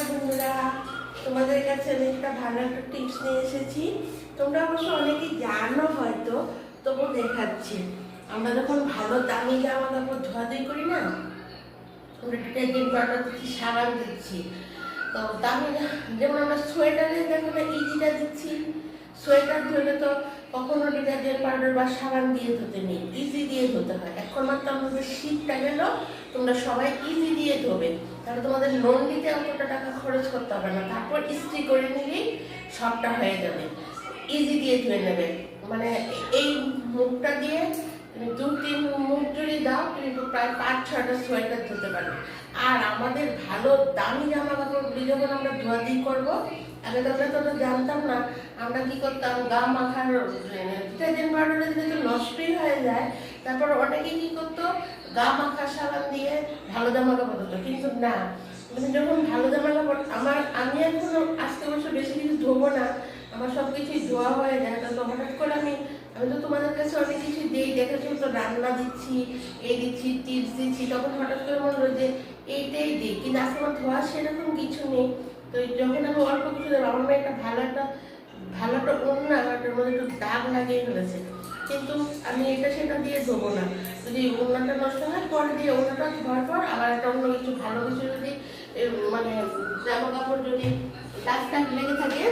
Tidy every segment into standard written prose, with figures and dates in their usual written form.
বন্ধুরা, তোমাদের কাছে আমি একটা ভালো একটা টিপস নিয়ে এসেছি। তোমরা অবশ্য অনেকেই জানো হয়তো, তবু দেখাচ্ছি। আমরা যখন ভালো দামি জামা কাপড় ধোয়াধুয়ি করি না, আমরা ডিটারজেন্ট পাউডার দিচ্ছি, সাবান দিচ্ছি। তো দামি যেমন আমরা সোয়েটারে দেখো না ইজিটা দিচ্ছি, সোয়েটার ধুলে তো কখনো ডিটারজেন্ট পাউডার বা সাবান দিয়ে ধুতে নেই, ইজি দিয়ে ধুতে হয়। এখন মাত্র আমাদের শীতটা গেল, তোমরা সবাই ইজি দিয়ে ধোবে, তাহলে তোমাদের লোন নিতে অতটা টাকা খরচ করতে হবে না। তারপর ইস্ত্রি করে নিলেই সবটা হয়ে যাবে। ইজি দিয়ে ধুয়ে নেবে, মানে এই মুখটা দিয়ে তুমি 2-3 মুখ যদি দাও, কিন্তু প্রায় 5-6টা সোয়েটার ধুতে পারবে। আর আমাদের ভালো দামি জামা কাপড়গুলি যখন আমরা ধোয়াধুয়ি করবো, আগে তো জানতাম না। আমরা কি করতাম, গা মাখার ডিটারজেন্ট পাউডারে দিলে তো নষ্টই হয়ে যায়। তারপর অনেকে কি করতো, গা মাখা সাবান দিয়ে ভালো জামা কাপড় ধুতো, কিন্তু না। মানে যখন ভালো জামা কাপড় আমি এখন আজকে বছর বেশি কিছু ধোবো না, আমার সব কিছুই ধোয়া হয়ে যায়। তো হঠাৎ করে আমি তো তোমাদের কাছে অনেক কিছু দিই, দেখেছি তো রান্না দিচ্ছি, এই দিচ্ছি, টিপস দিচ্ছি, তখন হঠাৎ করে মনে হলো যে এইটাই দিই, কিন্তু আজকে আমার ধোয়া সেরকম কিছু নেই। তো যখন আমি অল্প কিছু দেবো, আমার মেয়ে একটা ভালো একটা ওড়না, ওটার মধ্যে একটু দাগ লাগিয়ে ফেলেছে, কিন্তু আমি এটা সেটা দিয়ে ধোবো না। যদি ওড়নাটা নষ্ট হয়, পরে দিয়ে ওড়নাটা ধোয়ার পর আবার একটা অন্য কিছু ভালো কিছু যদি মানে জামা কাপড় যদি দাগ টাগ লেগে থাকে,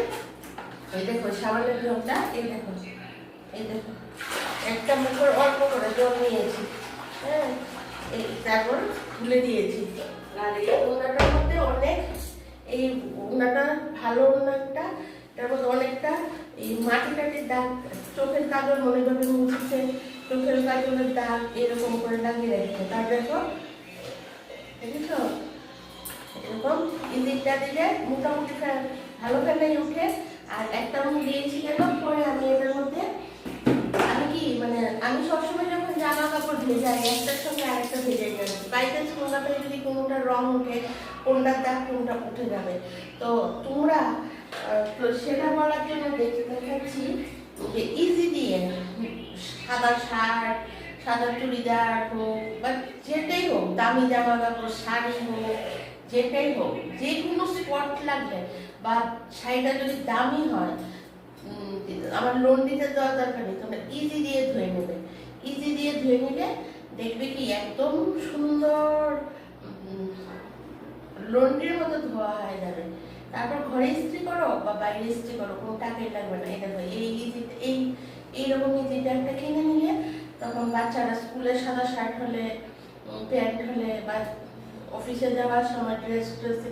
এই দেখো সাবানের জলটা, এই দেখো একটা মুখের অল্প করে জল নিয়েছি, হ্যাঁ, এই তারপর তুলে দিয়েছি। আর এই ওড়নাটার মধ্যে অনেক, এই ওড়নাটা ভালো ওড়নাটা, তার মধ্যে অনেকটা এই মাটি টাটির দাগ, চোখের কাজল মনে করবে মুছছে, চোখের কাজলের দাগ এরকম করে লাগিয়ে রেখেছে। তার দেখো দেখেছো, এরকম ইজিটা দিলে মোটামুটি ভালো ফেলাই উঠে। আর একটা মুখ দিয়েছি কেন, পরে আমি এটার মধ্যে আমি সবসময় যখন জামা কাপড় ভেজাই, একটার সঙ্গে আরেকটা ভেজাই যাবে, বাইচান্স কোনটাতে যদি কোনোটা রং উঠে, কোনটার দাগ কোনটা উঠে যাবে। তো তোমরা সেটা বলার জন্য দেখাচ্ছি যে ইজি দিয়ে সাদা শার্ট, সাদা চুড়িদার হোক বা যেটাই হোক, দামি জামা কাপড়, শাড়ি হোক, যেটাই হোক, যে কোনো স্পট লাগবে বা শাড়িটা যদি দামি হয়, আমার লোন দিতে দেওয়ার দরকার নেই, তোমরা ইজি দিয়ে ধুয়ে নেবে। ইজি দিয়ে ধুয়ে নিলে দেখবে কি একদম সুন্দর লন্ড্রির মতো ধোয়া হয়ে যাবে। তারপর ঘরে ইস্ত্রি করো বা বাইরে ইস্ত্রি করো, কোনো টাকাই লাগবে না। এটা এই ইজি, এইরকম ইজিটা একটা কিনে নিলে, তখন বাচ্চারা স্কুলে সাদা শার্ট হলে, প্যান্ট হলে বা অফিসে যাওয়ার সময় ড্রেসে